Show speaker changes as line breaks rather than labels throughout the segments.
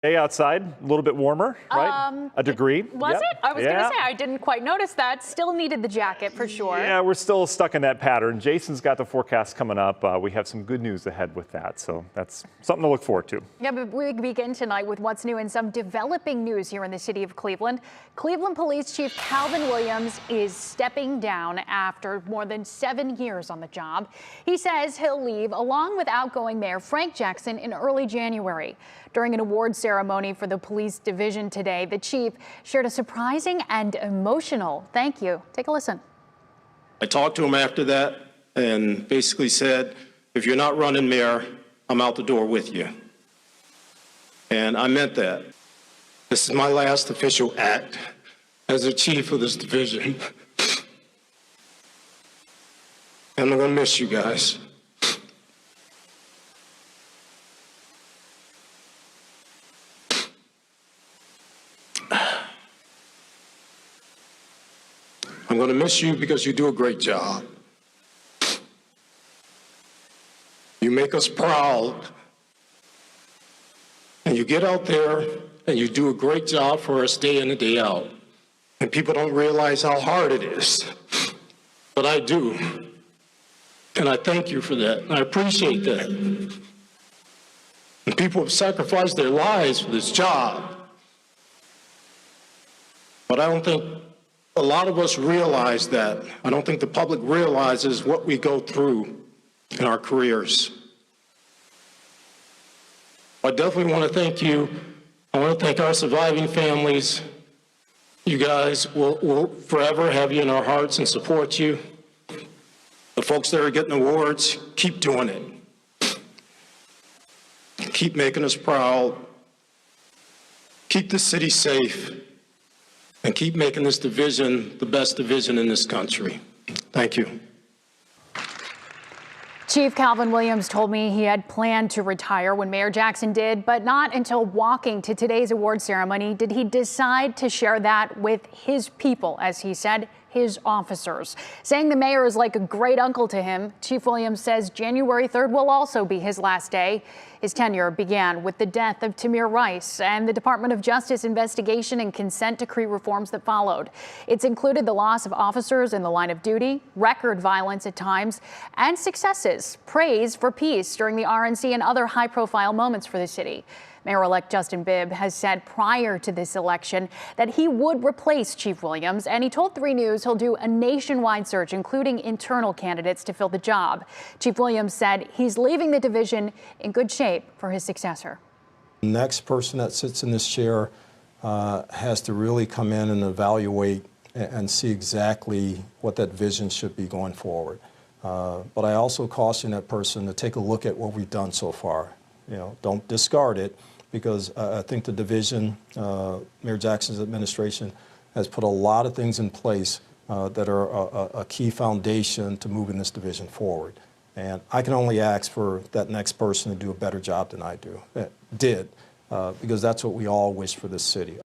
Day outside, a little bit warmer, right? A degree.
Was
Yep.
it? I was going to say, I didn't quite notice that. Still needed the jacket for sure.
Yeah, we're still stuck in that pattern. Jason's got the forecast coming up. We have some good news ahead with that, so that's something to look forward to.
Yeah, but we begin tonight with what's new and some developing news here in the city of Cleveland. Cleveland Police Chief Calvin Williams is stepping down after more than 7 years on the job. He says he'll leave along with outgoing Mayor Frank Jackson in early January. During an awards ceremony for the police division today, the chief shared a surprising and emotional thank you. Take a listen.
I talked to him after that and basically said, if you're not running mayor, I'm out the door with you. And I meant that. This is my last official act as the chief of this division. And I'm going to miss you guys. I'm going to miss you because you do a great job. You make us proud. And you get out there and you do a great job for us day in and day out. And people don't realize how hard it is. But I do. And I thank you for that. And I appreciate that. And people have sacrificed their lives for this job. But I don't think a lot of us realize that. I don't think the public realizes what we go through in our careers. I definitely want to thank you. I want to thank our surviving families. You guys, we'll forever have you in our hearts and support you. The folks that are getting awards, keep doing it. Keep making us proud. Keep the city safe. And keep making this division the best division in this country. Thank you.
Chief Calvin Williams told me he had planned to retire when Mayor Jackson did, but not until walking to today's award ceremony did he decide to share that with his people, as he said, his officers. Saying the mayor is like a great uncle to him, Chief Williams says January 3rd will also be his last day. His tenure began with the death of Tamir Rice and the Department of Justice investigation and consent decree reforms that followed. It's included the loss of officers in the line of duty, record violence at times, and successes, praise for peace during the RNC and other high-profile moments for the city. Mayor-elect Justin Bibb has said prior to this election that he would replace Chief Williams, and he told 3 News he'll do a nationwide search, including internal candidates to fill the job. Chief Williams said he's leaving the division in good shape for his successor.
The next person that sits in this chair has to really come in and evaluate and see exactly what that vision should be going forward. But I also caution that person to take a look at what we've done so far. You know, don't discard it, because I think the division, Mayor Jackson's administration, has put a lot of things in place that are a key foundation to moving this division forward. And I can only ask for that next person to do a better job than I did, because that's what we all wish for this city.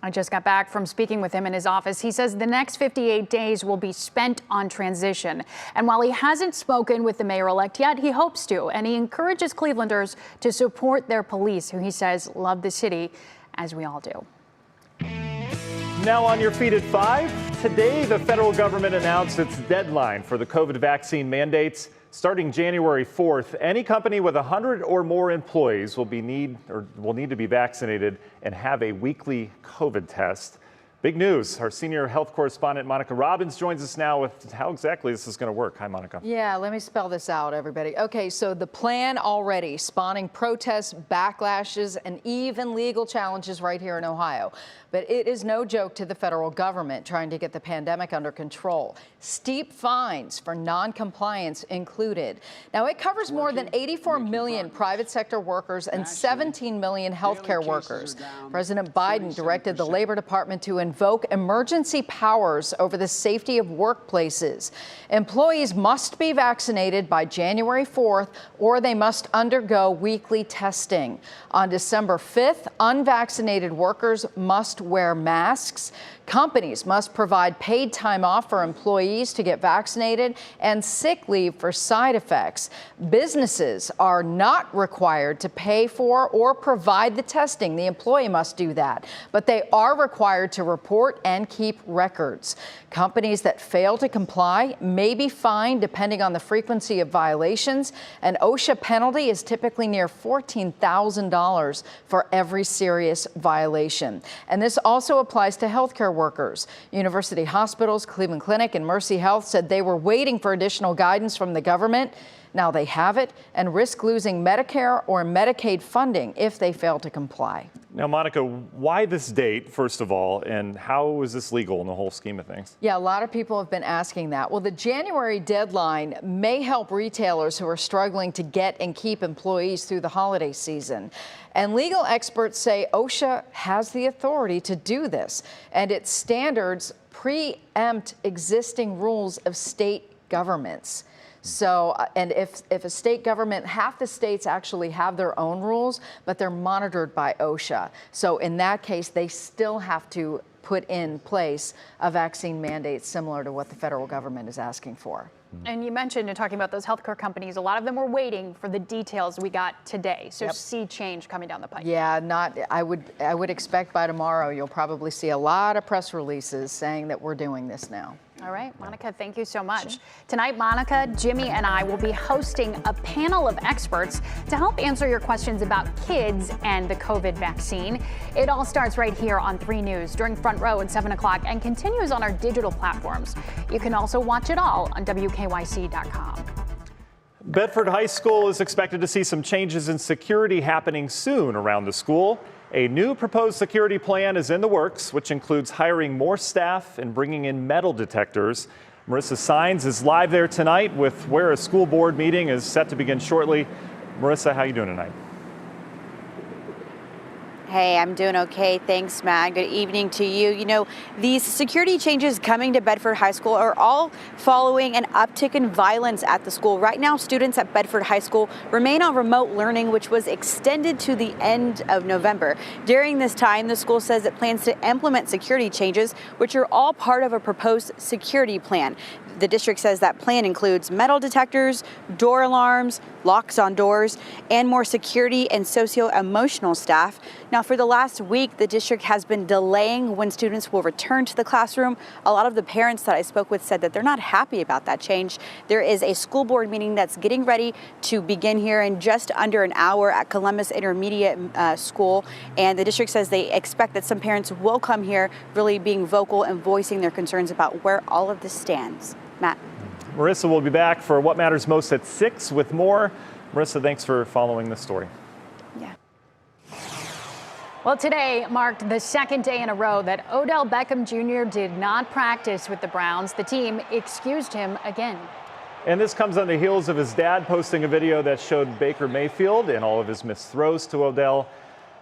I just got back from speaking with him in his office. He says the next 58 days will be spent on transition. And while he hasn't spoken with the mayor-elect yet, he hopes to. And he encourages Clevelanders to support their police, who he says love the city, as we all do.
Now on your feet at 5. Today, the federal government announced its deadline for the COVID vaccine mandates. Starting January 4th, any company with 100 or more employees will need to be vaccinated and have a weekly COVID test. Big news. Our senior health correspondent, Monica Robbins, joins us now with how exactly this is going to work. Hi, Monica.
Yeah, let me spell this out, everybody. Okay, so the plan already spawning protests, backlashes, and even legal challenges right here in Ohio. But it is no joke to the federal government trying to get the pandemic under control. Steep fines for non-compliance included. Now, it covers more than 84 million private sector workers and 17 million healthcare workers. President Biden directed the Labor Department to invoke emergency powers over the safety of workplaces. Employees must be vaccinated by January 4th, or they must undergo weekly testing. On December 5th, unvaccinated workers must wear masks. Companies must provide paid time off for employees to get vaccinated and sick leave for side effects. Businesses are not required to pay for or provide the testing. The employee must do that, but they are required to report and keep records. Companies that fail to comply may be fined depending on the frequency of violations. An OSHA penalty is typically near $14,000 for every serious violation. And this also applies to healthcare workers. University hospitals, Cleveland Clinic, and Mercy Health said they were waiting for additional guidance from the government. Now they have it and risk losing Medicare or Medicaid funding if they fail to comply.
Now, Monica, why this date, first of all, and how is this legal in the whole scheme of things?
Yeah, a lot of people have been asking that. Well, the January deadline may help retailers who are struggling to get and keep employees through the holiday season. And legal experts say OSHA has the authority to do this, and its standards preempt existing rules of state governments. So, and if a state government, half the states actually have their own rules, but they're monitored by OSHA. So in that case, they still have to put in place a vaccine mandate similar to what the federal government is asking for.
And you mentioned in talking about those healthcare companies, a lot of them were waiting for the details we got today. So see change coming down the pipe.
Yeah, I would expect by tomorrow you'll probably see a lot of press releases saying that we're doing this now.
All right, Monica, thank you so much. Sure. Tonight, Monica, Jimmy, and I will be hosting a panel of experts to help answer your questions about kids and the COVID vaccine. It all starts right here on 3 News during Front Row at 7 o'clock and continues on our digital platforms. You can also watch it all on WKYC.com.
Bedford High School is expected to see some changes in security happening soon around the school. A new proposed security plan is in the works, which includes hiring more staff and bringing in metal detectors. Marissa Sines is live there tonight with where a school board meeting is set to begin shortly. Marissa, how are you doing tonight?
Hey, I'm doing okay. Thanks, Matt. Good evening to you. You know, these security changes coming to Bedford High School are all following an uptick in violence at the school. Right now, students at Bedford High School remain on remote learning, which was extended to the end of November. During this time, the school says it plans to implement security changes, which are all part of a proposed security plan. The district says that plan includes metal detectors, door alarms, locks on doors, and more security and socio-emotional staff. Now, for the last week, the district has been delaying when students will return to the classroom. A lot of the parents that I spoke with said that they're not happy about that change. There is a school board meeting that's getting ready to begin here in just under an hour at Columbus Intermediate School, and the district says they expect that some parents will come here really being vocal and voicing their concerns about where all of this stands. Matt.
Marissa will be back for What Matters Most at 6 with more. Marissa, thanks for following this story.
Yeah.
Well, today marked the second day in a row that Odell Beckham Jr. did not practice with the Browns. The team excused him again.
And this comes on the heels of his dad posting a video that showed Baker Mayfield and all of his missed throws to Odell.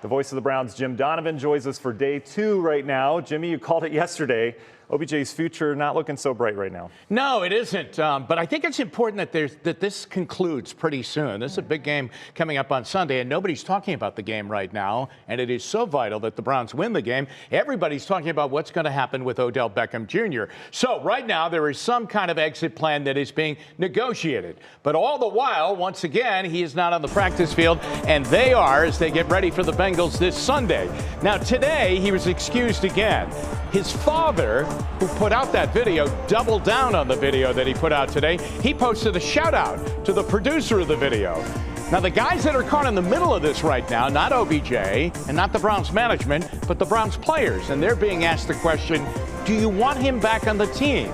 The voice of the Browns, Jim Donovan, joins us for day 2 right now. Jimmy, you called it yesterday. OBJ's future not looking so bright right now.
No, it isn't. But I think it's important that this concludes pretty soon. This is a big game coming up on Sunday, and nobody's talking about the game right now. And it is so vital that the Browns win the game. Everybody's talking about what's going to happen with Odell Beckham Jr. So right now there is some kind of exit plan that is being negotiated. But all the while, once again, he is not on the practice field, and they are as they get ready for the Bengals this Sunday. Now today he was excused again. His father, who put out that video, doubled down on the video that he put out today. He posted a shout out to the producer of the video. Now, the guys that are caught in the middle of this right now, not OBJ and not the Browns management, but the Browns players, and they're being asked the question, do you want him back on the team?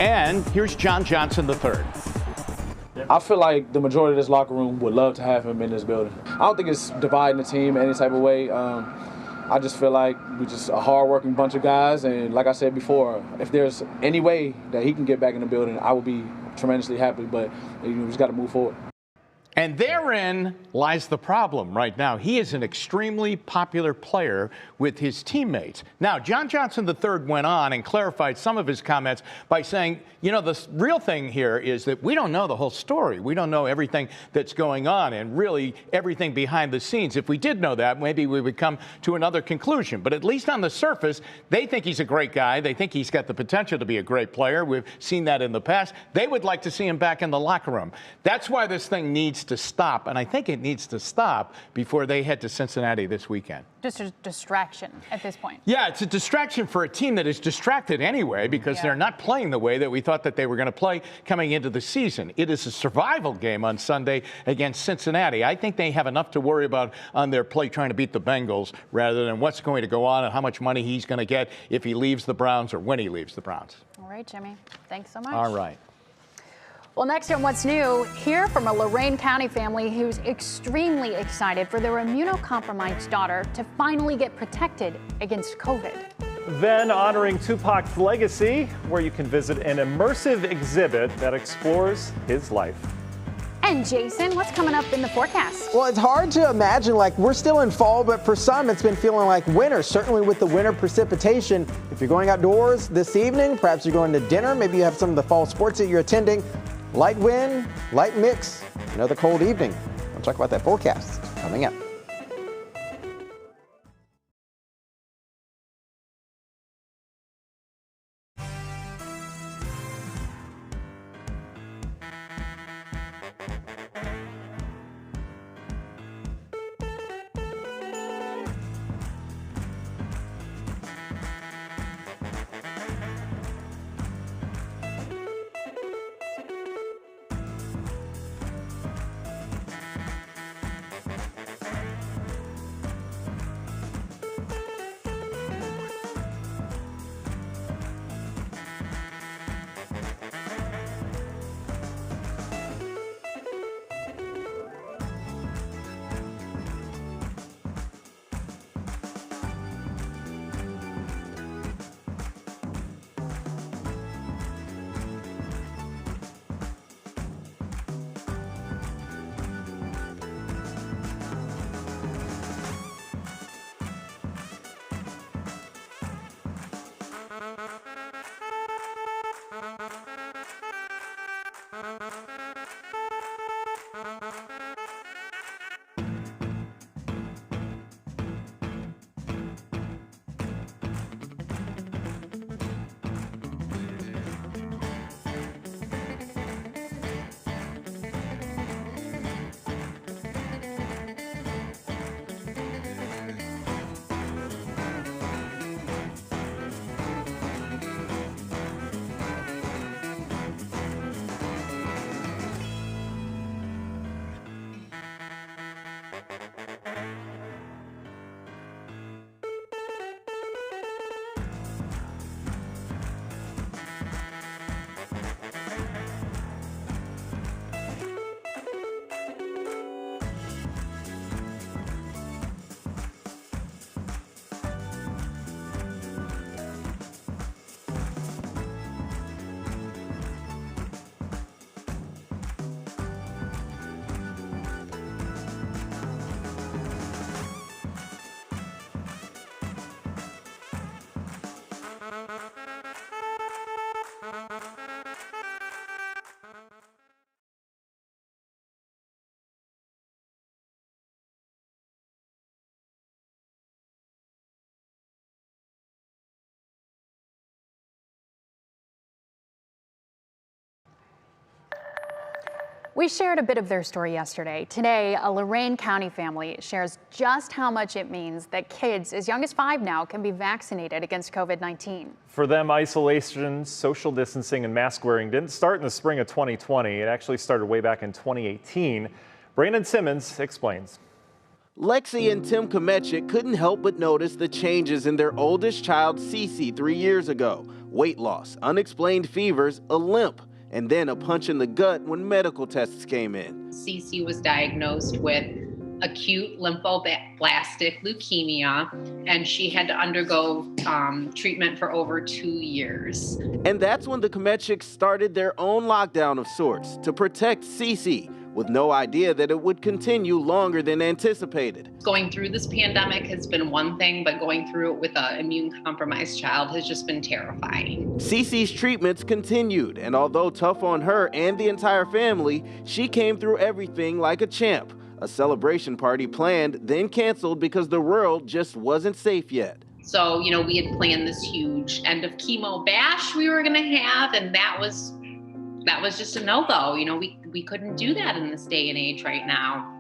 And here's John Johnson III.
I feel like the majority of this locker room would love to have him in this building. I don't think it's dividing the team any type of way. I just feel like we're just a hard-working bunch of guys, and like I said before, if there's any way that he can get back in the building, I would be tremendously happy, but we just got to move forward.
And therein lies the problem right now. He is an extremely popular player with his teammates. Now, John Johnson III went on and clarified some of his comments by saying, you know, the real thing here is that we don't know the whole story. We don't know everything that's going on and really everything behind the scenes. If we did know that, maybe we would come to another conclusion. But at least on the surface, they think he's a great guy. They think he's got the potential to be a great player. We've seen that in the past. They would like to see him back in the locker room. That's why this thing needs to stop, and I think it needs to stop before they head to Cincinnati this weekend.
Just a distraction at this point.
Yeah, it's a distraction for a team that is distracted anyway because they're not playing the way that we thought that they were going to play coming into the season. It is a survival game on Sunday against Cincinnati. I think they have enough to worry about on their play trying to beat the Bengals rather than what's going to go on and how much money he's going to get if he leaves the Browns or when he leaves the Browns.
All right, Jimmy. Thanks so much.
All right.
Well, next on What's New, hear from a Lorain County family who's extremely excited for their immunocompromised daughter to finally get protected against COVID.
Then honoring Tupac's legacy, where you can visit an immersive exhibit that explores his life.
And Jason, what's coming up in the forecast?
Well, it's hard to imagine, like we're still in fall, but for some it's been feeling like winter, certainly with the winter precipitation. If you're going outdoors this evening, perhaps you're going to dinner, maybe you have some of the fall sports that you're attending. Light wind, light mix, another cold evening. We'll talk about that forecast coming up.
We shared a bit of their story yesterday. Today, a Lorain County family shares just how much it means that kids as young as 5 now can be vaccinated against COVID-19.
For them, isolation, social distancing, and mask wearing didn't start in the spring of 2020. It actually started way back in 2018. Brandon Simmons explains.
Lexi and Tim Komechik couldn't help but notice the changes in their oldest child, Cece, 3 years ago. Weight loss, unexplained fevers, a limp, and then a punch in the gut when medical tests came in.
Cece was diagnosed with acute lymphoblastic leukemia, and she had to undergo treatment for over 2 years.
And that's when the Komechiks started their own lockdown of sorts to protect Cece. with no idea that it would continue longer than anticipated.
Going through this pandemic has been one thing, but going through it with an immune-compromised child has just been terrifying.
Cece's treatments continued, and although tough on her and the entire family, she came through everything like a champ. A celebration party planned, then canceled because the world just wasn't safe yet.
So, we had planned this huge end of chemo bash we were gonna have, and that was just a no-go. We couldn't do that in this day and age right now.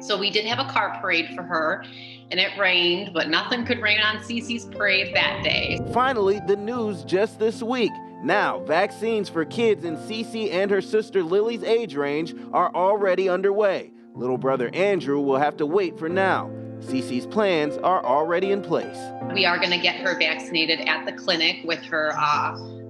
So we did have a car parade for her, and it rained, but nothing could rain on Cece's parade that day.
Finally, the news just this week. Now, vaccines for kids in Cece and her sister Lily's age range are already underway. Little brother Andrew will have to wait for now. Cece's plans are already in place.
We are going to get her vaccinated at the clinic with her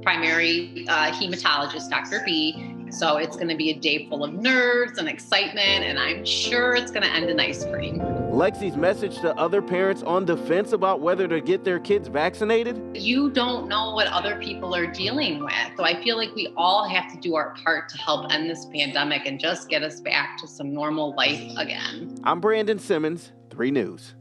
primary hematologist, Dr. B. So it's going to be a day full of nerves and excitement, and I'm sure it's going to end in ice cream.
Lexi's message to other parents on the fence about whether to get their kids vaccinated?
You don't know what other people are dealing with. So I feel like we all have to do our part to help end this pandemic and just get us back to some normal life again.
I'm Brandon Simmons, 3 News.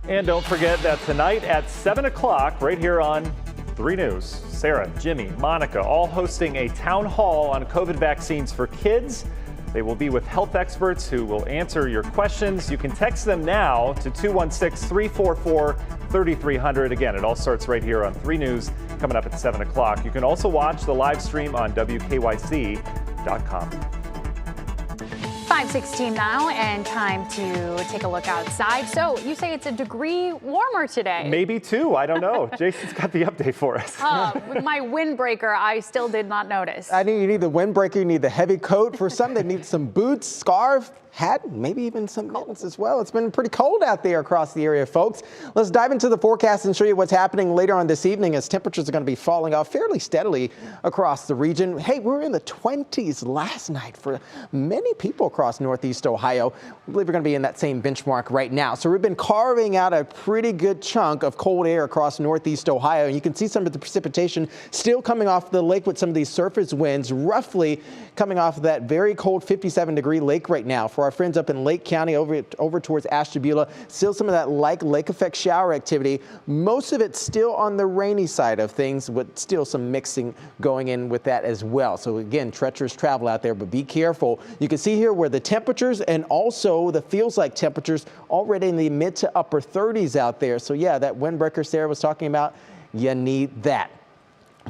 And don't forget that tonight at 7 o'clock, right here on 3 News, Sarah, Jimmy, Monica, all hosting a town hall on COVID vaccines for kids. They will be with health experts who will answer your questions. You can text them now to 216-344-3300. Again, it all starts right here on 3 News, coming up at 7 o'clock. You can also watch the live stream on WKYC.com.
5:16 now, and time to take a look outside. So you say it's a degree warmer today.
Maybe 2, I don't know. Jason's got the update for us.
With my windbreaker, I still did not notice.
You need the windbreaker, you need the heavy coat. For some, they need some boots, scarf, hat, maybe even some mittens as well. It's been pretty cold out there across the area, folks. Let's dive into the forecast and show you what's happening later on this evening as temperatures are going to be falling off fairly steadily across the region. Hey, we were in the 20s last night for many people across Northeast Ohio. I believe we're going to be in that same benchmark right now. So we've been carving out a pretty good chunk of cold air across Northeast Ohio. And you can see some of the precipitation still coming off the lake with some of these surface winds, roughly coming off of that very cold 57-degree lake right now. For our friends up in Lake County over towards Ashtabula, still some of that lake effect shower activity. Most of it still on the rainy side of things, with still some mixing going in with that as well. So again, treacherous travel out there, but be careful. You can see here where the temperatures and also the feels like temperatures already in the mid to upper 30s out there. So yeah, that windbreaker Sarah was talking about, you need that.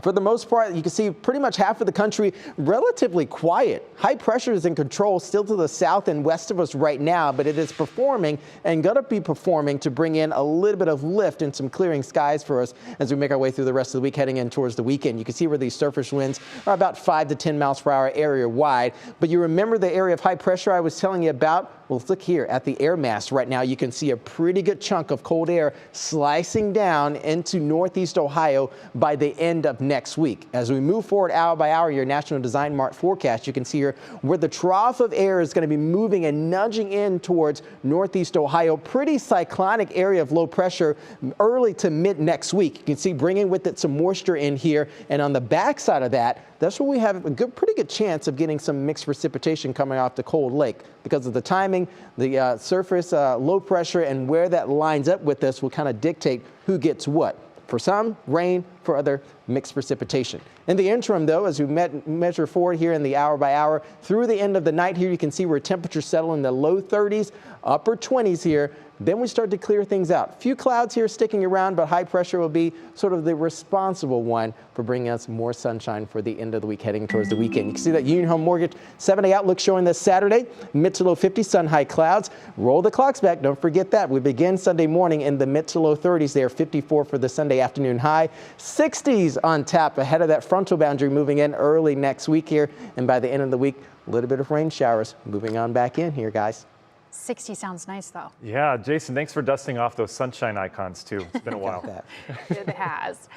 For the most part, you can see pretty much half of the country relatively quiet. High pressure is in control still to the south and west of us right now, but it is performing and going to be performing to bring in a little bit of lift and some clearing skies for us as we make our way through the rest of the week heading in towards the weekend. You can see where these surface winds are about 5 to 10 miles per hour area wide. But you remember the area of high pressure I was telling you about? Well, let's look here at the air mass right now. You can see a pretty good chunk of cold air slicing down into Northeast Ohio by the end of next week. As we move forward hour by hour, your National Design Mart forecast, you can see here where the trough of air is going to be moving and nudging in towards Northeast Ohio. Pretty cyclonic area of low pressure early to mid next week. You can see bringing with it some moisture in here. And on the backside of that, that's where we have a pretty good chance of getting some mixed precipitation coming off the cold lake. Because of the timing, the surface low pressure, and where that lines up with this will kind of dictate who gets what. For some, rain. For other, mixed precipitation. In the interim, though, as we measure forward here in the hour by hour, through the end of the night here, you can see where temperatures settle in the low 30s, upper 20s here. Then we start to clear things out. Few clouds here sticking around, but high pressure will be sort of the responsible one for bringing us more sunshine for the end of the week heading towards the weekend. You can see that Union Home Mortgage 7-day outlook showing this Saturday, mid to low 50s, sun high clouds. Roll the clocks back. Don't forget that. We begin Sunday morning in the mid to low 30s there, 54 for the Sunday afternoon high. 60s on tap ahead of that frontal boundary moving in early next week here. And by the end of the week, a little bit of rain showers moving on back in here, guys.
60 sounds nice, though.
Yeah, Jason, thanks for dusting off those sunshine icons, too. It's been a while.
It has.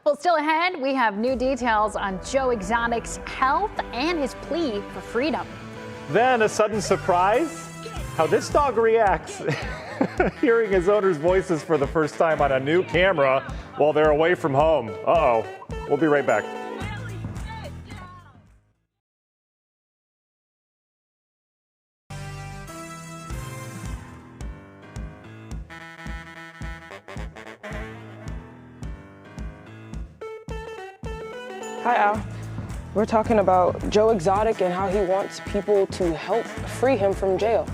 Well, still ahead, we have new details on Joe Exotic's health and his plea for freedom.
Then a sudden surprise, how this dog reacts hearing his owner's voices for the first time on a new camera while they're away from home. Uh-oh. We'll be right back.
Hi, Al. We're talking about Joe Exotic and how he wants people to help free him from jail.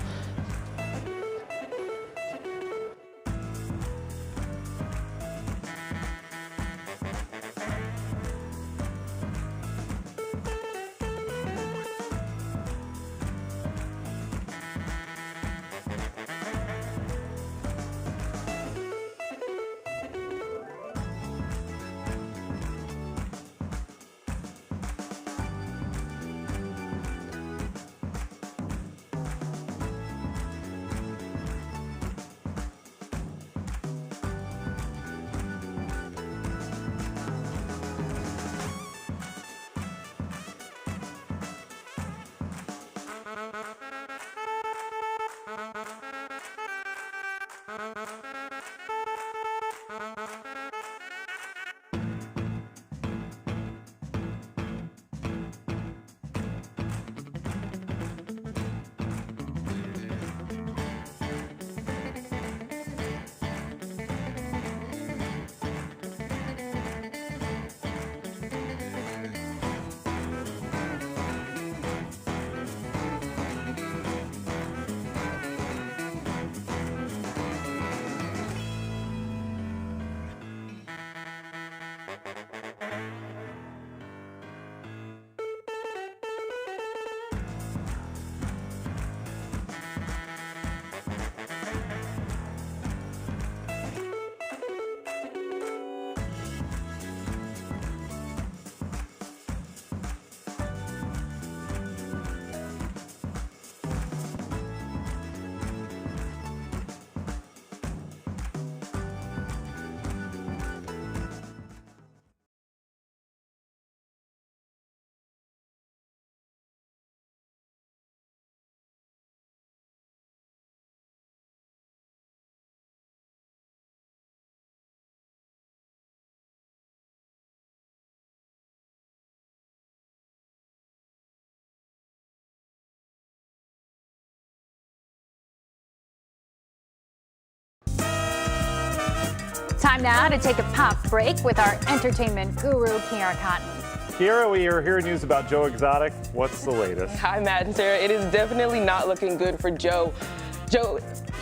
Time now to take a pop break with our entertainment guru, Kiara Cotton.
Kiara, we are hearing news about Joe Exotic. What's the latest?
Hi, Matt and Sarah. It is definitely not looking good for Joe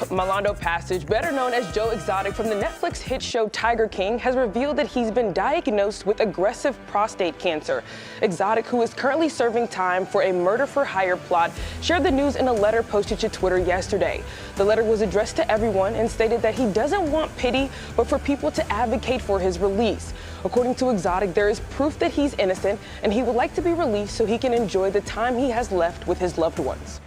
Malondo Passage, better known as Joe Exotic from the Netflix hit show Tiger King, has revealed that he's been diagnosed with aggressive prostate cancer. Exotic, who is currently serving time for a murder-for-hire plot, shared the news in a letter posted to Twitter yesterday. The letter was addressed to everyone and stated that he doesn't want pity, but for people to advocate for his release. According to Exotic, there is proof that he's innocent, and he would like to be released so he can enjoy the time he has left with his loved ones.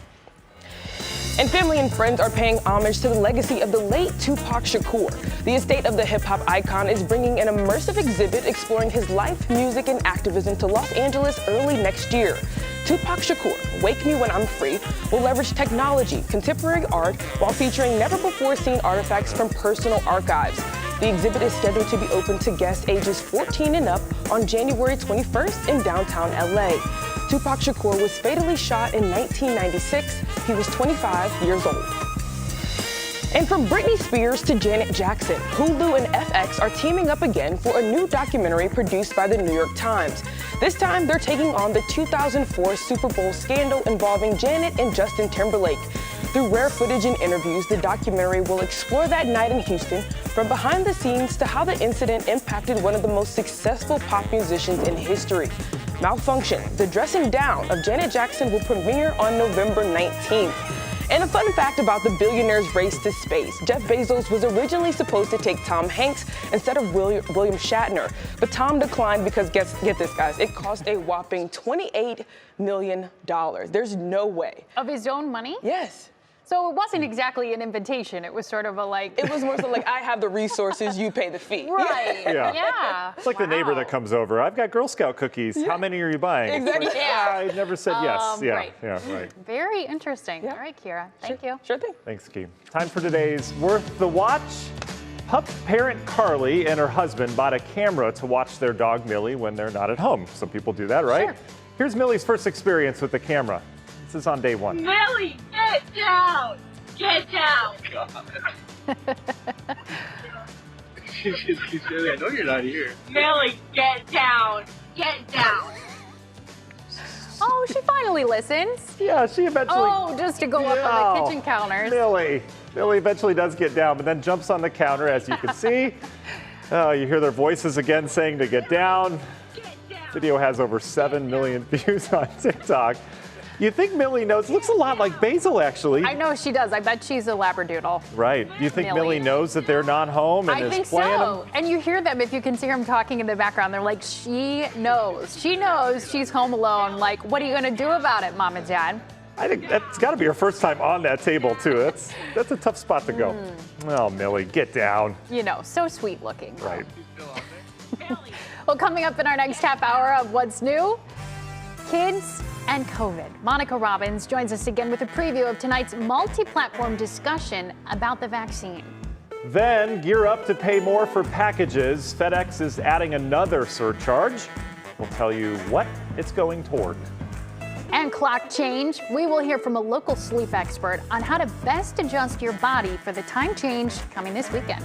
And family and friends are paying homage to the legacy of the late Tupac Shakur. The estate of the hip-hop icon is bringing an immersive exhibit exploring his life, music, and activism to Los Angeles early next year. Tupac Shakur, Wake Me When I'm Free, will leverage technology, contemporary art, while featuring never-before-seen artifacts from personal archives. The exhibit is scheduled to be open to guests ages 14 and up on January 21st in downtown LA. Tupac Shakur was fatally shot in 1996. He was 25 years old. And from Britney Spears to Janet Jackson, Hulu and FX are teaming up again for a new documentary produced by the New York Times. This time, they're taking on the 2004 Super Bowl scandal involving Janet and Justin Timberlake. Through rare footage and interviews, the documentary will explore that night in Houston, from behind the scenes to how the incident impacted one of the most successful pop musicians in history. Malfunction, the dressing down of Janet Jackson, will premiere on November 19th. And a fun fact about the billionaire's race to space: Jeff Bezos was originally supposed to take Tom Hanks instead of William Shatner, but Tom declined because, get this, guys, it cost a whopping $28 million. There's no way.
Of his own money?
Yes.
So it wasn't exactly an invitation. It was sort of a like.
It was more so like, I have the resources, you pay the fee.
Right.
Yeah. It's like the neighbor that comes over. I've got Girl Scout cookies. How many are you buying?
Exactly.
Like, I never said yes.
Right.
Yeah, right.
Very interesting. All right, Kiara. Thank you.
Sure thing.
Thanks, Key. Time for today's Worth the Watch. Pup parent Carly and her husband bought a camera to watch their dog Millie when they're not at home. Some people do that, right?
Sure.
Here's Millie's first experience with the camera. This is on day one.
Millie, get down! Get down!
I know you're not here.
Millie, get down! get down.
Oh, she finally listens.
Yeah, she eventually.
Oh, just to go up on the kitchen counters.
Millie eventually does get down, but then jumps on the counter, as you can see. Oh, you hear their voices again saying to get down. Video has over 7 million views on TikTok. You think Millie knows? Looks a lot like Basil, actually.
I know she does. I bet she's a Labradoodle.
Right. Do you think Millie knows that they're not home and
I think
is playing
so.
them?
And you hear them if you can see them talking in the background. They're like, she knows. She knows she's home alone. Like, what are you going to do about it, Mom and Dad?
I think that's got to be her first time on that table, too. That's a tough spot to go. Oh, Millie, get down.
You know, so sweet looking.
Right.
Well, coming up in our next half hour of What's New, kids and COVID. Monica Robbins joins us again with a preview of tonight's multi-platform discussion about the vaccine.
Then gear up to pay more for packages. FedEx is adding another surcharge. We'll tell you what it's going toward.
And clock change. We will hear from a local sleep expert on how to best adjust your body for the time change coming this weekend.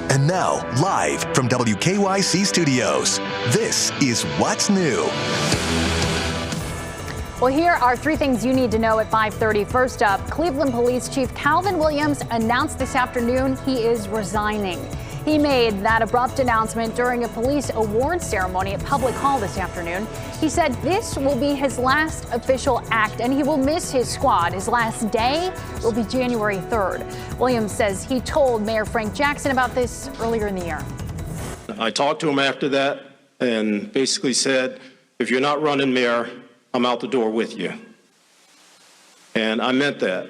And now, live from WKYC Studios, this is What's New.
Well, here are three things you need to know at 5:30. First up, Cleveland Police Chief Calvin Williams announced this afternoon he is resigning. He made that abrupt announcement during a police awards ceremony at Public Hall this afternoon. He said this will be his last official act and he will miss his squad. His last day will be January 3rd. Williams says he told Mayor Frank Jackson about this earlier in the year.
I talked to him after that and basically said, if you're not running mayor, I'm out the door with you. And I meant that.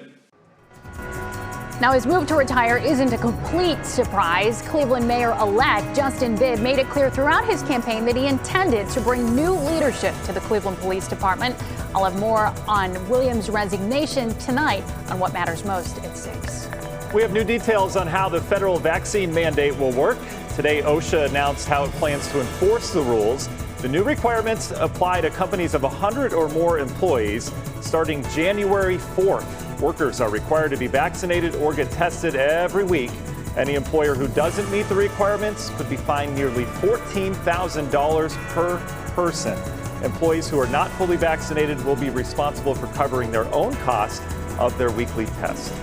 Now, his move to retire isn't a complete surprise. Cleveland Mayor-elect Justin Bibb made it clear throughout his campaign that he intended to bring new leadership to the Cleveland Police Department. I'll have more on Williams' resignation tonight on What Matters Most at 6.
We have new details on how the federal vaccine mandate will work. Today, OSHA announced how it plans to enforce the rules. The new requirements apply to companies of 100 or more employees starting January 4th. Workers are required to be vaccinated or get tested every week. Any employer who doesn't meet the requirements could be fined nearly $14,000 per person. Employees who are not fully vaccinated will be responsible for covering their own cost of their weekly test.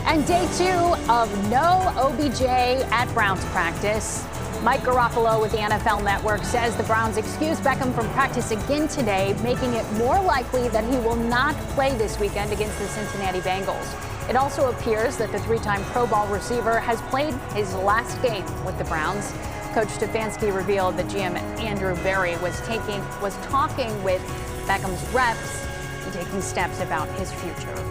And day 2 of no OBJ at Browns practice. Mike Garofalo with the NFL Network says the Browns excused Beckham from practice again today, making it more likely that he will not play this weekend against the Cincinnati Bengals. It also appears that the 3-time Pro Bowl receiver has played his last game with the Browns. Coach Stefanski revealed that GM Andrew Berry was talking with Beckham's reps and taking steps about his future.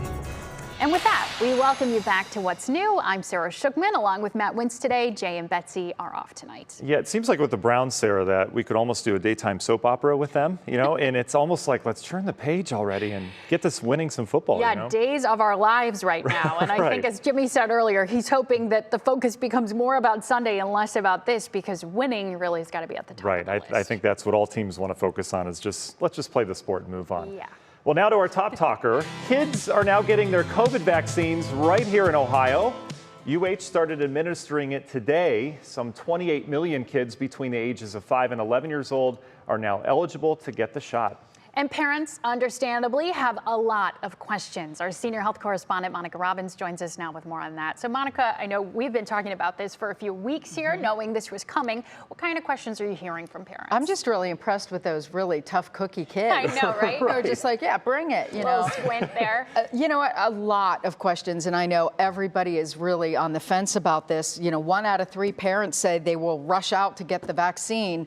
And with that, we welcome you back to What's New. I'm Sarah Shookman, along with Matt Wintz today. Jay and Betsy are off tonight.
Yeah, it seems like with the Browns, Sarah, that we could almost do a daytime soap opera with them, and it's almost like, let's turn the page already and get this winning some football.
Yeah, days of our lives right now. And I think, as Jimmy said earlier, he's hoping that the focus becomes more about Sunday and less about this, because winning really has got to be at the top of the list.
I think that's what all teams want to focus on, is let's just play the sport and move on.
Yeah.
Well, now to our top talker. Kids are now getting their COVID vaccines right here in Ohio. UH started administering it today. Some 28 million kids between the ages of 5 and 11 years old are now eligible to get the shot.
And parents, understandably, have a lot of questions. Our senior health correspondent, Monica Robbins, joins us now with more on that. So, Monica, I know we've been talking about this for a few weeks here, knowing this was coming. What kind of questions are you hearing from parents?
I'm just really impressed with those really tough cookie kids.
I know, right?
They're just like, yeah, bring it, you know.
Squint there.
You know what? A lot of questions, and I know everybody is really on the fence about this. 1 out of 3 parents say they will rush out to get the vaccine.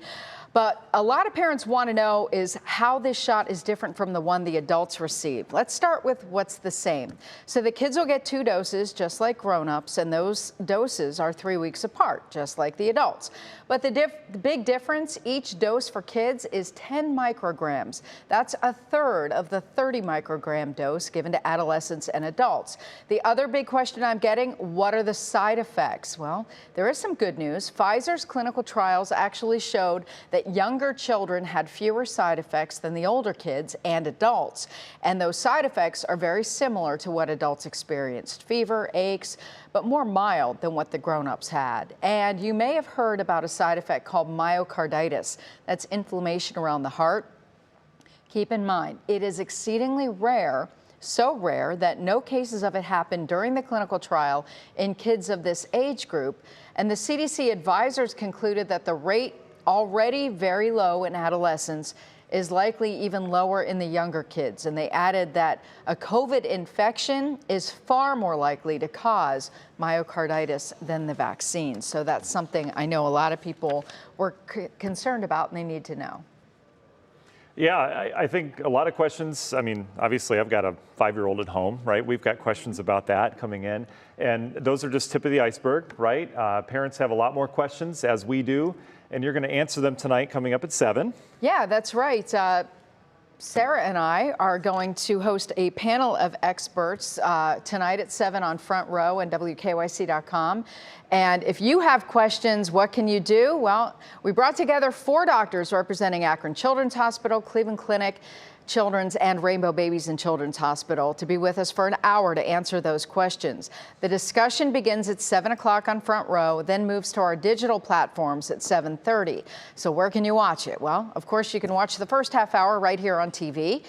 But a lot of parents want to know is how this shot is different from the one the adults receive. Let's start with what's the same. So the kids will get 2 doses, just like grown-ups, and those doses are 3 weeks apart, just like the adults. But the big difference, each dose for kids is 10 micrograms. That's a third of the 30 microgram dose given to adolescents and adults. The other big question I'm getting, what are the side effects? Well, there is some good news. Pfizer's clinical trials actually showed that younger children had fewer side effects than the older kids and adults. And those side effects are very similar to what adults experienced: fever, aches, but more mild than what the grown-ups had. And you may have heard about a side effect called myocarditis. That's inflammation around the heart. Keep in mind, it is exceedingly rare, so rare that no cases of it happened during the clinical trial in kids of this age group. And the CDC advisors concluded that the rate, already very low in adolescents, is likely even lower in the younger kids. And they added that a COVID infection is far more likely to cause myocarditis than the vaccine. So that's something I know a lot of people were concerned about, and they need to know.
Yeah, I think a lot of questions. I mean, obviously, I've got a 5-year-old at home, right? We've got questions about that coming in. And those are just tip of the iceberg, right? Parents have a lot more questions, as we do. And you're going to answer them tonight coming up at 7.
Yeah, that's right. Sarah and I are going to host a panel of experts tonight at 7 on Front Row and WKYC.com. And if you have questions, what can you do? Well, we brought together 4 doctors representing Akron Children's Hospital, Cleveland Clinic, Children's, and Rainbow Babies and Children's Hospital to be with us for an hour to answer those questions. The discussion begins at 7 o'clock on Front Row, then moves to our digital platforms at 7:30. So where can you watch it? Well, of course, you can watch the first half hour right here on TV.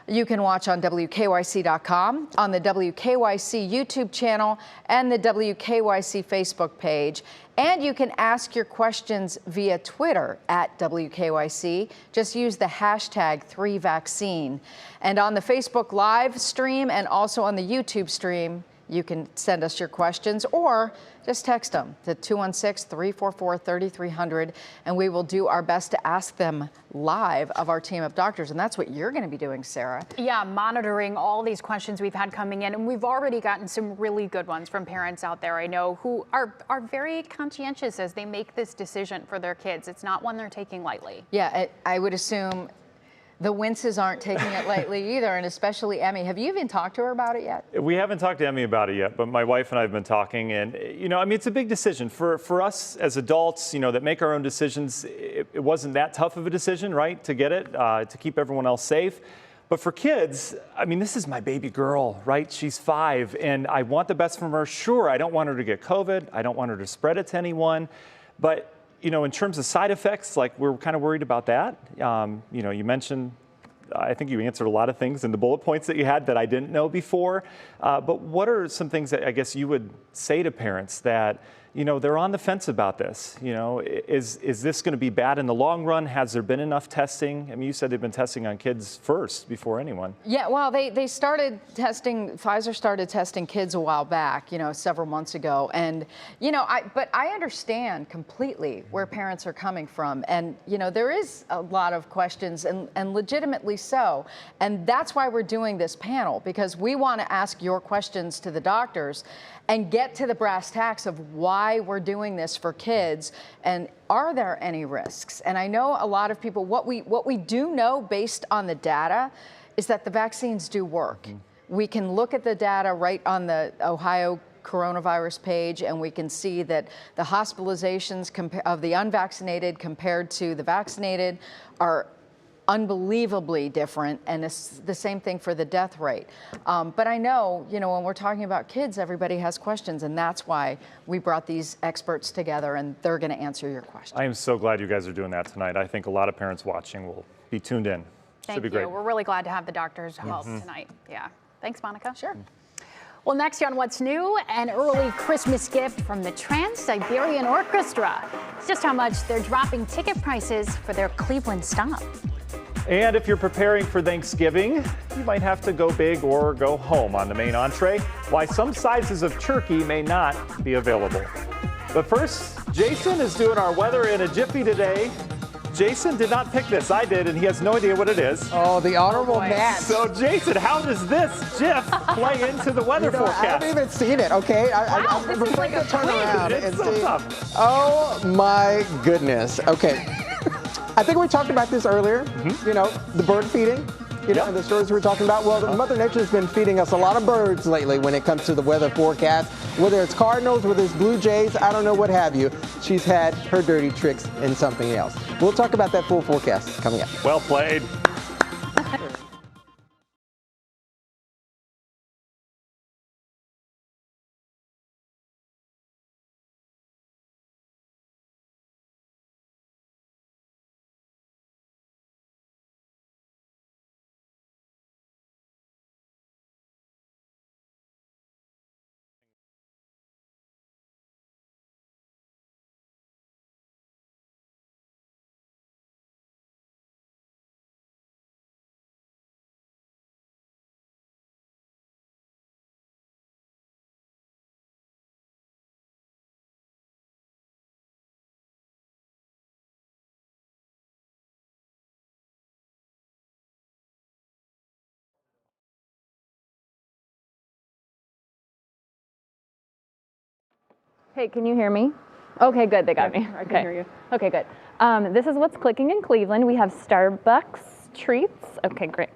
You can watch on WKYC.com, on the WKYC YouTube channel, and the WKYC Facebook page. And you can ask your questions via Twitter at WKYC. Just use the hashtag 3vaccine. And on the Facebook live stream and also on the YouTube stream, you can send us your questions or just text them to 216-344-3300, and we will do our best to ask them live of our team of doctors. And that's what you're going to be doing, Sarah.
Yeah, monitoring all these questions we've had coming in, and we've already gotten some really good ones from parents out there I know who are very conscientious as they make this decision for their kids. It's not one they're taking lightly.
Yeah, I would assume the Winces aren't taking it lightly either, and especially Emmy. Have you even talked to her about it yet?
We haven't talked to Emmy about it yet, but my wife and I have been talking, and I mean, it's a big decision for us as adults, that make our own decisions. It wasn't that tough of a decision, right, to get it, to keep everyone else safe. But for kids, I mean, this is my baby girl, right? She's 5, and I want the best from her. Sure, I don't want her to get COVID. I don't want her to spread it to anyone. But, you know, in terms of side effects, like, we're kind of worried about that. You know, you mentioned, I think you answered a lot of things in the bullet points that you had that I didn't know before. But what are some things that I guess you would say to parents that, you know, they're on the fence about this? You know, is this going to be bad in the long run? Has there been enough testing? I mean, you said they've been testing on kids first before anyone.
Yeah, well, they started testing, Pfizer started testing kids a while back, you know, several months ago. And, you know, but I understand completely where parents are coming from. And, you know, there is a lot of questions, and legitimately so. And that's why we're doing this panel, because we want to ask your questions to the doctors and get to the brass tacks of why we're doing this for kids, and are there any risks? And I know a lot of people, what we do know based on the data is that the vaccines do work. We can look at the data right on the Ohio coronavirus page, and we can see that the hospitalizations of the unvaccinated compared to the vaccinated are unbelievably different, and it's the same thing for the death rate. But I know, you know, when we're talking about kids, everybody has questions, and that's why we brought these experts together, and they're going to answer your questions.
I am so glad you guys are doing that tonight. I think a lot of parents watching will be tuned in. Should be great.
We're really glad to have the doctors' help tonight. Yeah. Thanks, Monica.
Sure.
Well, next on What's New, an early Christmas gift from the Trans-Siberian Orchestra. It's just how much they're dropping ticket prices for their Cleveland stop.
And if you're preparing for Thanksgiving, you might have to go big or go home on the main entree. Why some sizes of turkey may not be available. But first, Jason is doing our weather in a jiffy today. Jason did not pick this. I did, and he has no idea what it is.
Oh, the honorable Matt.
So, Jason, how does this GIF play into the weather forecast?
I haven't even seen it, okay?
Wow, this is like a
turn
quiz.
around
It's
and
so
see.
tough.
Oh, my goodness. Okay. I think we talked about this earlier, you know, the bird feeding, you know, the stories we were talking about. Well, Mother Nature has been feeding us a lot of birds lately when it comes to the weather forecast. Whether it's cardinals, whether it's blue jays, I don't know, what have you. She's had her dirty tricks in something else. We'll talk about that full forecast coming up.
Well played.
Hey, can you hear me? Okay, good, they got me. I can hear you. Okay, good. This is what's clicking in Cleveland. We have Starbucks treats. Okay, great.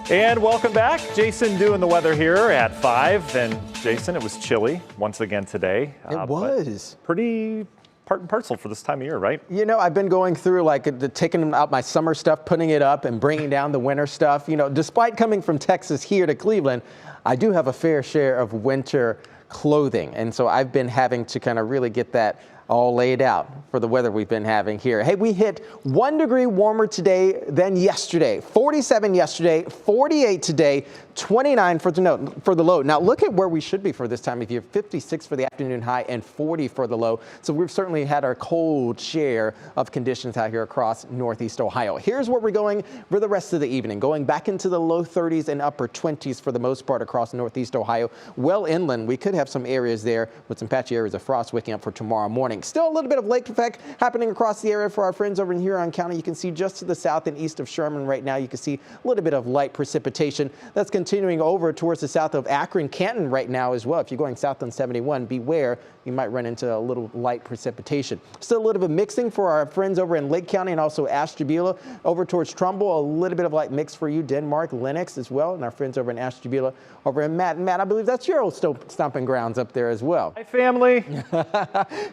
And welcome back. Jason doing the weather here at 5. And Jason, it was chilly once again today.
It was.
Pretty part and parcel for this time of year, right?
You know, I've been going through taking out my summer stuff, putting it up and bringing down the winter stuff. You know, despite coming from Texas here to Cleveland, I do have a fair share of winter clothing. And so I've been having to kind of really get that all laid out for the weather we've been having here. Hey, we hit 1 degree warmer today than yesterday. 47 yesterday, 48 today, 29 for the low. Now look at where we should be for this time of year. 56 for the afternoon high and 40 for the low. So we've certainly had our cold share of conditions out here across Northeast Ohio. Here's where we're going for the rest of the evening. Going back into the low 30s and upper 20s for the most part across Northeast Ohio. Well inland, we could have some areas there with some patchy areas of frost waking up for tomorrow morning. Still a little bit of lake effect happening across the area for our friends over in Huron County. You can see just to the south and east of Sherman right now, you can see a little bit of light precipitation. That's continuing over towards the south of Akron, Canton right now as well. If you're going south on 71, beware. You might run into a little light precipitation. Still a little bit of mixing for our friends over in Lake County and also Ashtabula. Over towards Trumbull, a little bit of light mix for you. Denmark, Lennox as well. And our friends over in Ashtabula, over in Matt, I believe that's your old stomping grounds up there as well.
Hi, family.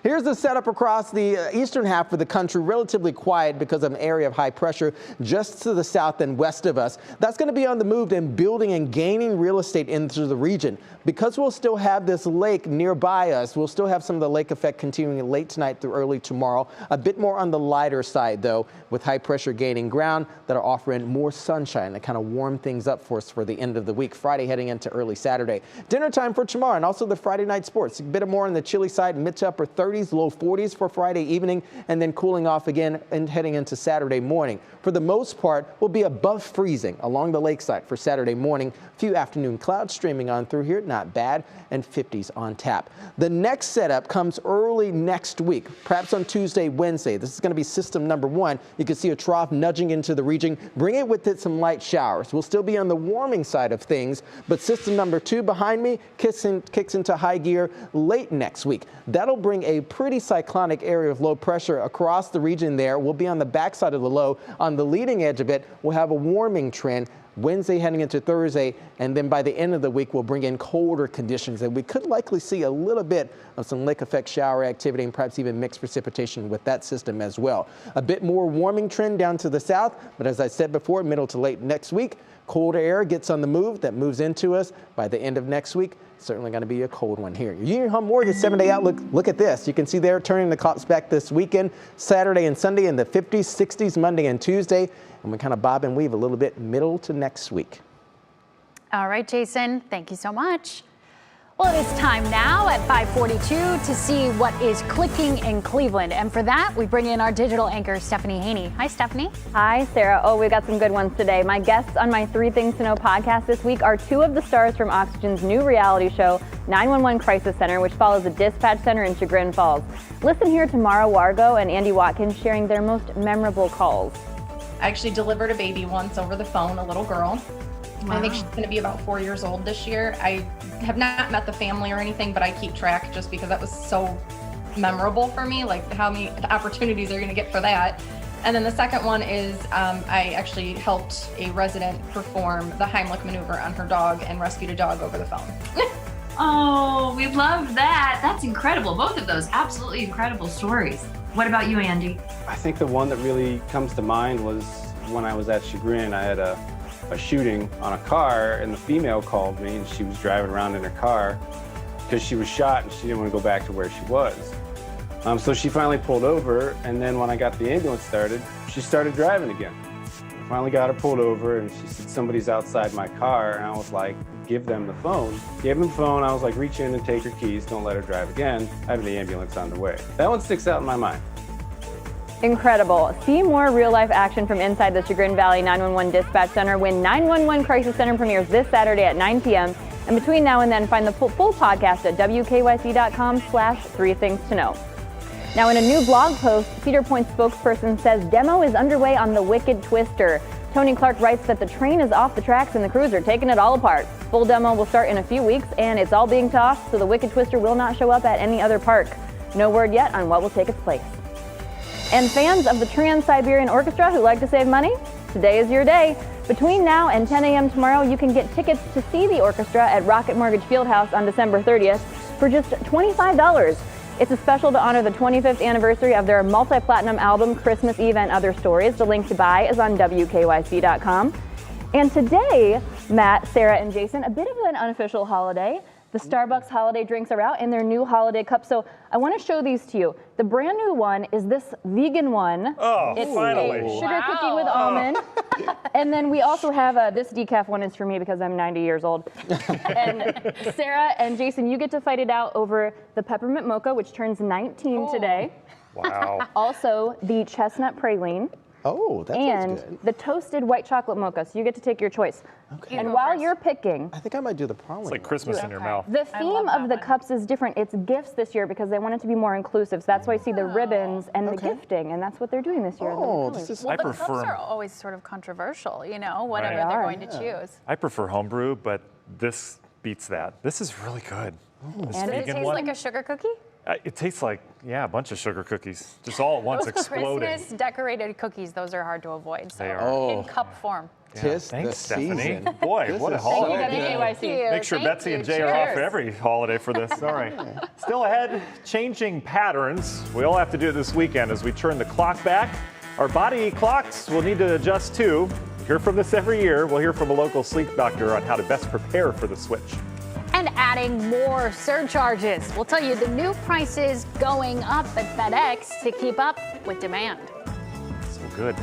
Here's the setup across the eastern half of the country. Relatively quiet because of an area of high pressure just to the south and west of us. That's going to be on the move and building and gaining real estate into the region. Because we'll still have this lake nearby us, we'll still have some of the lake effect continuing late tonight through early tomorrow. A bit more on the lighter side, though, with high pressure gaining ground that are offering more sunshine to kind of warm things up for us for the end of the week. Friday heading into early Saturday. Dinner time for tomorrow and also the Friday night sports. A bit more on the chilly side, mid to upper 30s, low 40s for Friday evening, and then cooling off again and heading into Saturday morning. For the most part, we'll be above freezing along the lakeside for Saturday morning. A few afternoon clouds streaming on through here, not bad, and 50s on tap. The next setup comes early next week, perhaps on Tuesday, Wednesday. This is going to be system number 1. You can see a trough nudging into the region. Bring it with it some light showers. We'll still be on the warming side of things, but system number 2 behind me kicks into high gear late next week. That'll bring a pretty cyclonic area of low pressure across the region there. We'll be on the backside of the low. On the leading edge of it, we'll have a warming trend Wednesday heading into Thursday, and then by the end of the week, we'll bring in colder conditions, and we could likely see a little bit of some lake effect shower activity and perhaps even mixed precipitation with that system as well. A bit more warming trend down to the south, but as I said before, middle to late next week, colder air gets on the move. That moves into us by the end of next week. Certainly going to be a cold one here. Union Home Mortgage 7-day outlook. Look at this. You can see they're turning the clocks back this weekend, Saturday and Sunday in the 50s, 60s, Monday and Tuesday. And we kind of bob and weave a little bit middle to next week.
All right, Jason, thank you so much. Well, it is time now at 5:42 to see what is clicking in Cleveland. And for that, we bring in our digital anchor, Stephanie Haney. Hi, Stephanie.
Hi, Sarah. Oh, we got some good ones today. My guests on my 3 Things to Know podcast this week are 2 of the stars from Oxygen's new reality show, 911 Crisis Center, which follows a dispatch center in Chagrin Falls. Listen here to Mara Wargo and Andy Watkins sharing their most memorable calls.
I actually delivered a baby once over the phone, a little girl. Wow. I think she's going to be about 4 years old this year. I have not met the family or anything, but I keep track just because that was so memorable for me, like how many opportunities are going to get for that. And then the second one is I actually helped a resident perform the Heimlich maneuver on her dog and rescued a dog over the phone.
Oh, we love that. That's incredible. Both of those absolutely incredible stories. What about you, Andy?
I think the one that really comes to mind was when I was at Chagrin. I had a shooting on a car, and the female called me, and she was driving around in her car because she was shot and she didn't want to go back to where she was. So she finally pulled over, and then when I got the ambulance started, she started driving again. I finally got her pulled over, and she said, somebody's outside my car, and I was like, give them the phone. Gave them the phone. I was like, reach in and take her keys. Don't let her drive again. I have the ambulance on the way. That one sticks out in my mind.
Incredible. See more real-life action from inside the Chagrin Valley 911 Dispatch Center when 911 Crisis Center premieres this Saturday at 9 p.m. And between now and then, find the full podcast at wkyc.com/3thingsto know. Now, in a new blog post, Cedar Point spokesperson says demo is underway on the Wicked Twister. Tony Clark writes that the train is off the tracks and the crews are taking it all apart. Full demo will start in a few weeks, and it's all being tossed, so the Wicked Twister will not show up at any other park. No word yet on what will take its place. And fans of the Trans-Siberian Orchestra who like to save money, today is your day. Between now and 10 a.m. tomorrow, you can get tickets to see the orchestra at Rocket Mortgage Fieldhouse on December 30th for just $25. It's a special to honor the 25th anniversary of their multi-platinum album, Christmas Eve and Other Stories. The link to buy is on WKYC.com. And today, Matt, Sara, and Jason, a bit of an unofficial holiday. The Starbucks holiday drinks are out in their new holiday cups. So I want to show these to you. The brand new one is this vegan one.
Oh,
it's
finally.
a sugar cookie with almond. And then we also have this decaf one is for me because I'm 90 years old. And Sara and Jason, you get to fight it out over the peppermint mocha, which turns 19 today.
Wow.
Also, the chestnut praline.
Oh, that sounds good.
And the toasted white chocolate mocha. So you get to take your choice.
Okay.
And while you're picking,
I think I might do the praline.
It's like Christmas in your mouth.
the theme of the cups is different. It's gifts this year because they want it to be more inclusive. So that's why you see the ribbons and the gifting, and that's what they're doing this year.
Oh, this is.
Well, the cups are always sort of controversial, you know, whatever
Right.
they're going to choose.
I prefer homebrew, but this beats that. This is really good. This
And it
vegan
tastes
one.
like a sugar cookie?
It tastes like, a bunch of sugar cookies, just all at once
Those
exploding.
Christmas decorated cookies, those are hard to avoid. So
They are.
in cup form.
Tis
Thanks,
the
Stephanie.
season.
Boy,
This
what a
is
holiday.
so good.
Thank you.
Make sure
Thank
Betsy
you.
and Jay are off
Cheers.
every holiday for this. All right. Still ahead, changing patterns. We all have to do it this weekend as we turn the clock back. Our body clocks will need to adjust too. We hear from this every year. We'll hear from a local sleep doctor on how to best prepare for the switch.
And adding more surcharges. We'll tell you the new prices going up at FedEx to keep up with demand.
So good.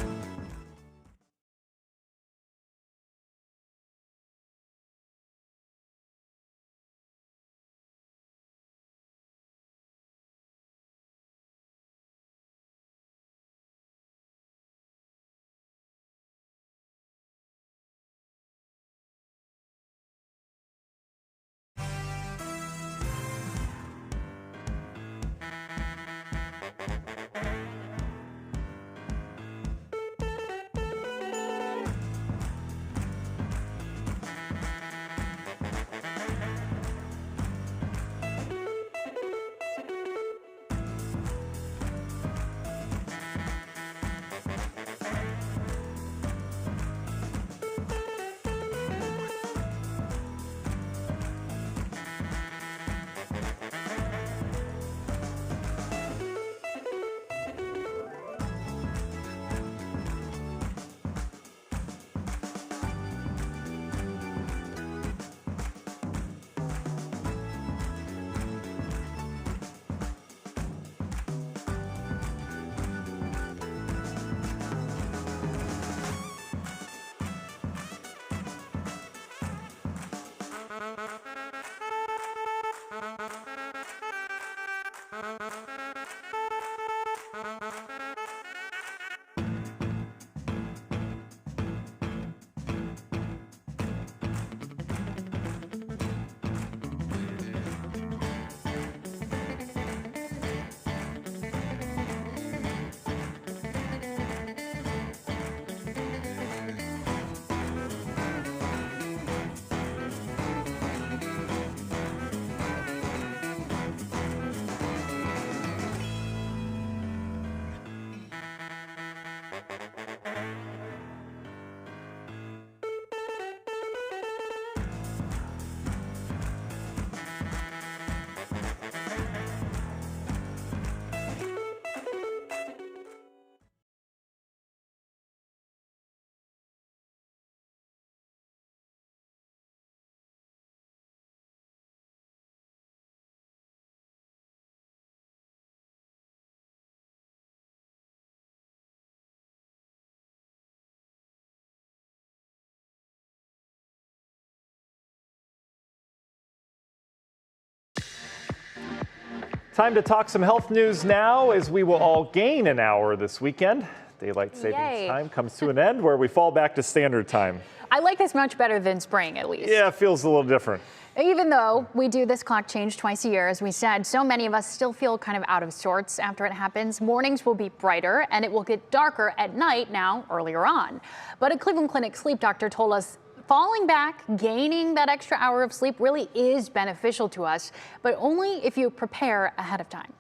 Time to talk some health news now, as we will all gain an hour this weekend. Daylight savings
Yay.
time comes to an end where we fall back to standard time.
I like this much better than spring, at least.
Yeah, it feels a little different.
Even though we do this clock change twice a year, as we said, so many of us still feel kind of out of sorts after it happens. Mornings will be brighter and it will get darker at night now earlier on. But a Cleveland Clinic sleep doctor told us falling back, gaining that extra hour of sleep really is beneficial to us, but only if you prepare ahead of time.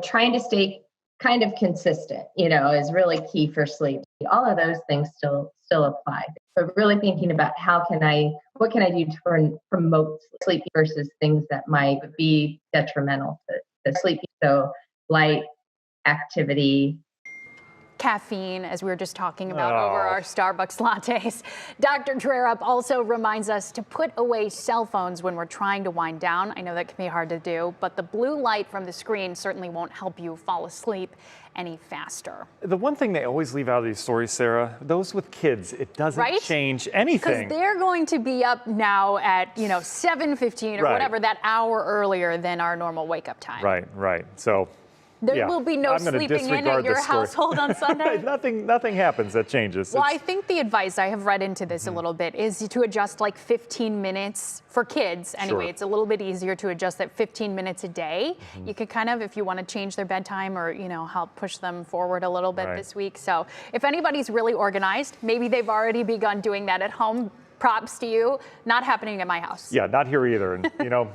Trying to stay kind of consistent, is really key for sleep. All of those things still apply. But really thinking about what can I do to promote sleep versus things that might be detrimental to sleep. So light activity.
Caffeine, as we were just talking about over our Starbucks lattes. Dr. Drerup also reminds us to put away cell phones when we're trying to wind down. I know that can be hard to do, but the blue light from the screen certainly won't help you fall asleep any faster.
The one thing they always leave out of these stories, Sarah, those with kids, it doesn't change anything.
Because they're going to be up now at, 7:15 or whatever, that hour earlier than our normal wake-up time.
Right. So
there will be no sleeping in at your household on Sunday.
Nothing happens that changes.
Well, I think the advice, I have read into this a little bit, is to adjust like 15 minutes for kids. Anyway, it's a little bit easier to adjust that 15 minutes a day. You could kind of, if you want to change their bedtime or, help push them forward a little bit this week. So if anybody's really organized, maybe they've already begun doing that at home. Props to you. Not happening at my house.
Yeah, not here either. And,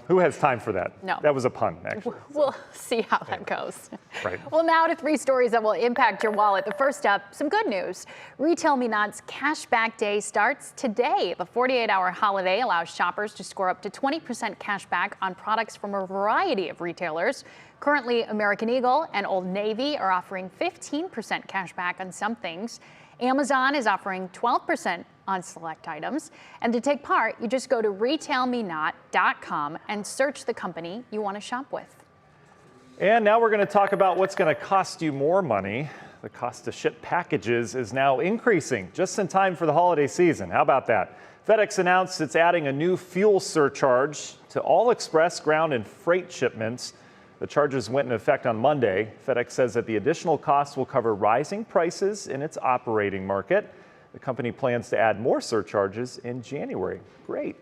who has time for that?
No.
That was a pun, actually.
We'll see how that goes.
Right.
Well, now to 3 stories that will impact your wallet. The first up, some good news. Retail Me Not's Cashback Day starts today. The 48-hour holiday allows shoppers to score up to 20% cash back on products from a variety of retailers. Currently, American Eagle and Old Navy are offering 15% cash back on some things. Amazon is offering 12% on select items. And to take part, you just go to retailmenot.com and search the company you want to shop with.
And now we're going to talk about what's going to cost you more money. The cost to ship packages is now increasing just in time for the holiday season. How about that? FedEx announced it's adding a new fuel surcharge to all express, ground, and freight shipments. The charges went into effect on Monday. FedEx says that the additional cost will cover rising prices in its operating market. The company plans to add more surcharges in January. Great.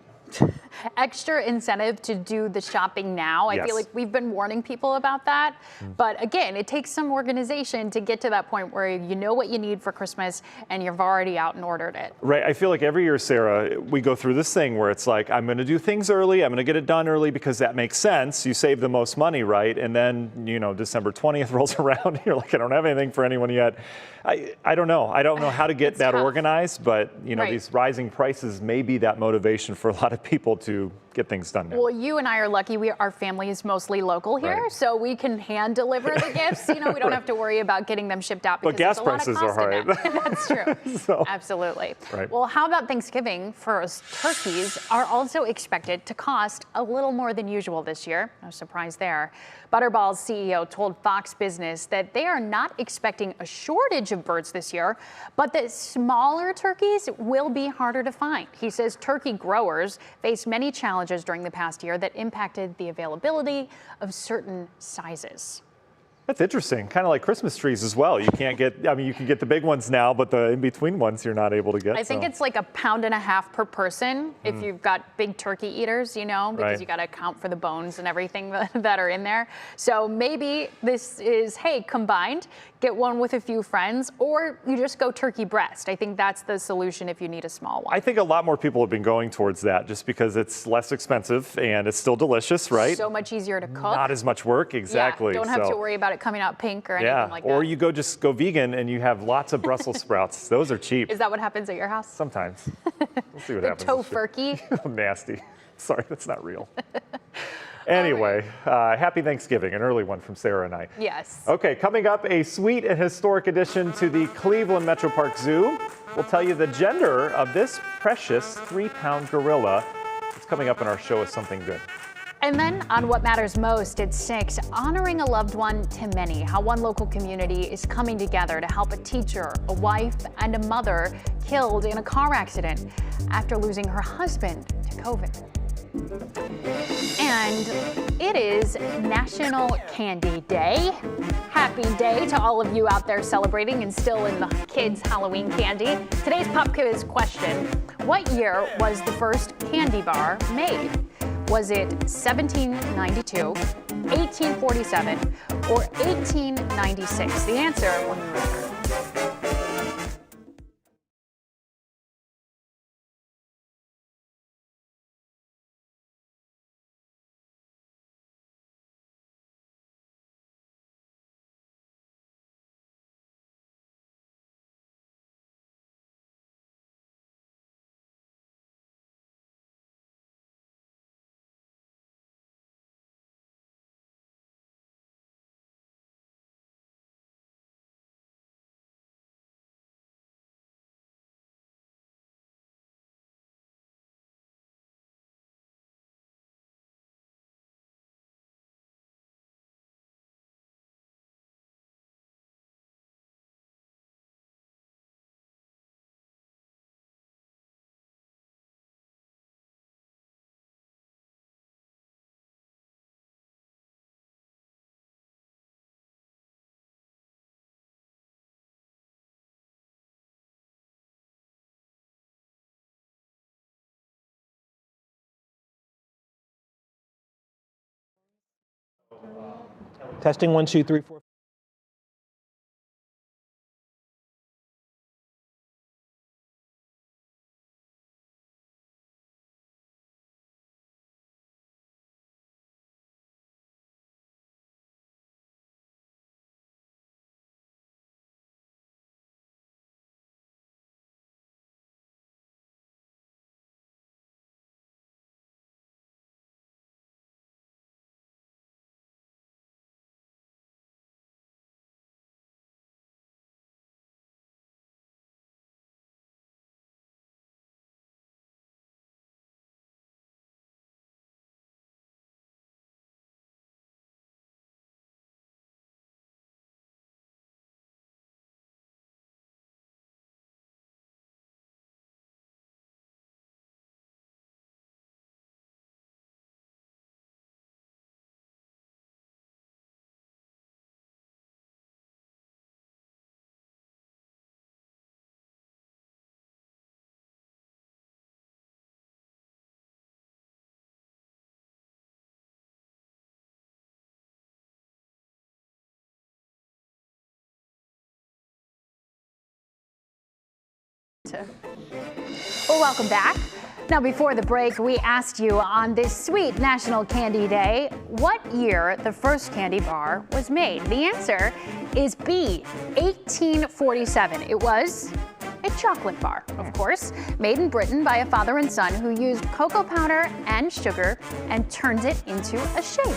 Extra incentive to do the shopping now. I feel like we've been warning people about that. But again, it takes some organization to get to that point where you know what you need for Christmas and you've already out and ordered it.
Right. I feel like every year, Sarah, we go through this thing where it's like, I'm going to do things early. I'm going to get it done early because that makes sense. You save the most money, right? And then, December 20th rolls around. You're like, I don't have anything for anyone yet. I don't know. I don't know how to get that organized, but these rising prices may be that motivation for a lot of people to get things done now.
Well, you and I are lucky. Our family is mostly local here, so we can hand deliver the gifts. We don't have to worry about getting them shipped out.
But gas prices are high.
That's true. Absolutely. Well, how about Thanksgiving? First, turkeys are also expected to cost a little more than usual this year. No surprise there. Butterball's CEO told Fox Business that they are not expecting a shortage of birds this year, but that smaller turkeys will be harder to find. He says turkey growers faced many challenges during the past year that impacted the availability of certain sizes.
That's interesting. Kind of like Christmas trees as well. You can't get, you can get the big ones now, but the in-between ones you're not able to get.
I think it's like £1.50 pounds per person if you've got big turkey eaters, because you got to account for the bones and everything that are in there. So maybe this is, hey, combined, get one with a few friends, or you just go turkey breast. I think that's the solution if you need a small one.
I think a lot more people have been going towards that just because it's less expensive and it's still delicious, right?
So much easier to cook.
Not as much work, exactly.
Yeah, don't have to worry about it coming out pink or anything like that.
Or you just go vegan and you have lots of Brussels sprouts. Those are cheap.
Is that what happens at your house?
Sometimes. We'll see what happens.
Tofurkey.
Nasty. Sorry, that's not real. Anyway, happy Thanksgiving, an early one from Sarah and I.
Yes.
Okay, coming up, a sweet and historic addition to the Cleveland Metro Park Zoo. We'll tell you the gender of this precious 3-pound gorilla. It's coming up in our show as something good.
And then on What Matters Most at 6, honoring a loved one to many, how one local community is coming together to help a teacher, a wife, and a mother killed in a car accident after losing her husband to COVID. And it is National Candy Day. Happy day to all of you out there celebrating and still in the kids' Halloween candy. Today's pop quiz question: what year was the first candy bar made? Was it 1792, 1847, or 1896? The answer when we return.
Testing 1, 2, 3, 4.
Well, welcome back. Now, before the break, we asked you on this sweet National Candy Day what year the first candy bar was made. The answer is B, 1847. It was a chocolate bar, of course, made in Britain by a father and son who used cocoa powder and sugar and turned it into a shape.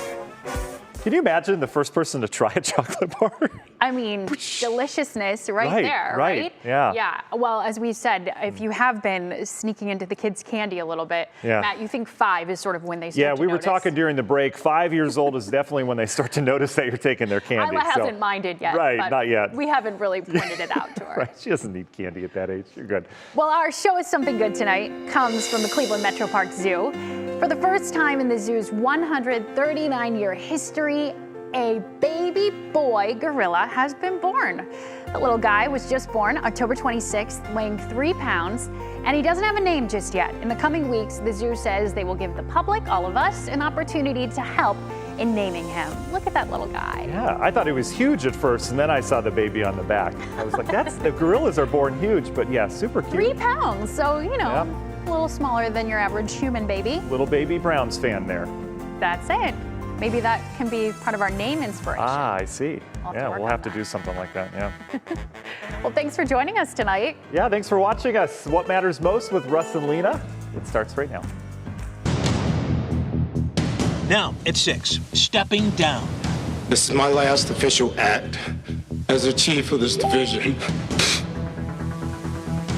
Can you imagine the first person to try a chocolate bar?
I mean, deliciousness right there, right?
Yeah.
Yeah. Well, as we said, if you have been sneaking into the kids' candy a little bit,
Yeah.
Matt, you think 5 is sort of when they start
Yeah,
to
we were
notice.
talking during the break. 5 years old is definitely when they start to notice that you're taking their candy.
Isla hasn't minded yet.
Right,
but
not yet.
We haven't really pointed it out to her.
Right, she doesn't need candy at that age. You're good.
Well, our show is Something Good tonight comes from the Cleveland Metro Park Zoo. For the first time in the zoo's 139-year history, a baby boy gorilla has been born. The little guy was just born October 26th, weighing 3 pounds, and he doesn't have a name just yet. In the coming weeks, the zoo says they will give the public, all of us, an opportunity to help in naming him. Look at that little guy.
Yeah, I thought he was huge at first, and then I saw the baby on the back. I was like, the gorillas are born huge, but yeah, super cute.
3 pounds, so, you know,
Yep.
a little smaller than your average human baby.
Little baby Browns fan there.
That's it. Maybe that can be part of our name inspiration.
Ah, I see.
I'll have to
Yeah,
work
we'll
on
have to do something like that, yeah.
Well, thanks for joining us tonight.
Yeah, thanks for watching us. What Matters Most with Russ and Lena? It starts right now.
Now, at 6, stepping down.
This is my last official act as the chief of this division.